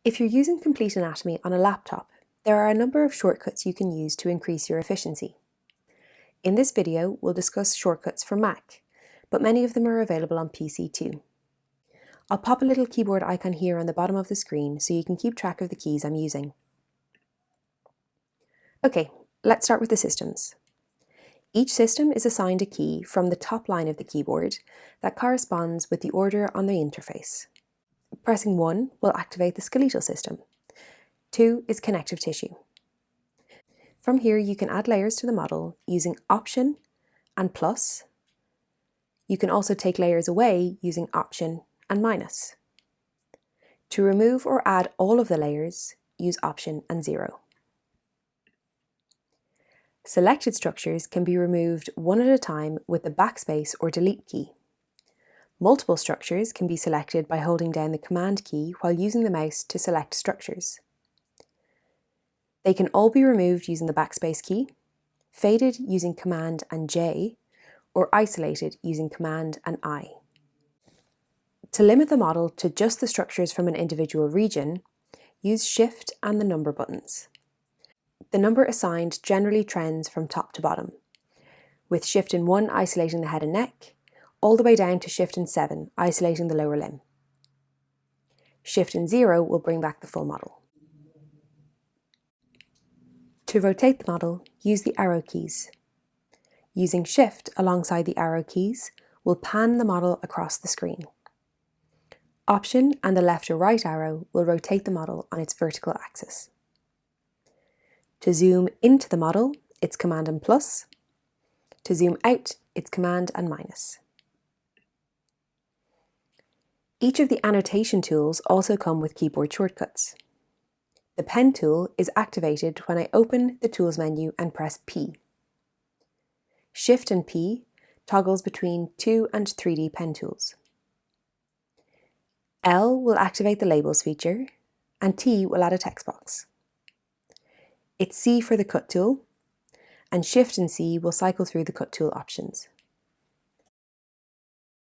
If you're using Complete Anatomy on a laptop, there are a number of shortcuts you can use to increase your efficiency. In this video, we'll discuss shortcuts for Mac, but many of them are available on PC too. I'll pop a little keyboard icon here on the bottom of the screen so you can keep track of the keys I'm using. Okay, let's start with the systems. Each system is assigned a key from the top line of the keyboard that corresponds with the order on the interface. Pressing 1 will activate the skeletal system. 2 is connective tissue. From here you can add layers to the model using Option and plus. You can also take layers away using Option and minus. To remove or add all of the layers, use Option and 0. Selected structures can be removed one at a time with the backspace or delete key. Multiple structures can be selected by holding down the Command key while using the mouse to select structures. They can all be removed using the backspace key, faded using Command and J, or isolated using Command and I. To limit the model to just the structures from an individual region, use Shift and the number buttons. The number assigned generally trends from top to bottom, with Shift and 1 isolating the head and neck, all the way down to Shift and 7 isolating the lower limb. Shift and 0 will bring back the full model. To rotate the model, use the arrow keys. Using Shift alongside the arrow keys will pan the model across the screen. Option and the left or right arrow will rotate the model on its vertical axis. To zoom into the model, it's Command and plus. To zoom out, it's Command and minus. Each of the annotation tools also come with keyboard shortcuts. The pen tool is activated when I open the Tools menu and press P. Shift and P toggles between 2 and 3D pen tools. L will activate the Labels feature, and T will add a text box. It's C for the Cut tool, and Shift and C will cycle through the Cut tool options.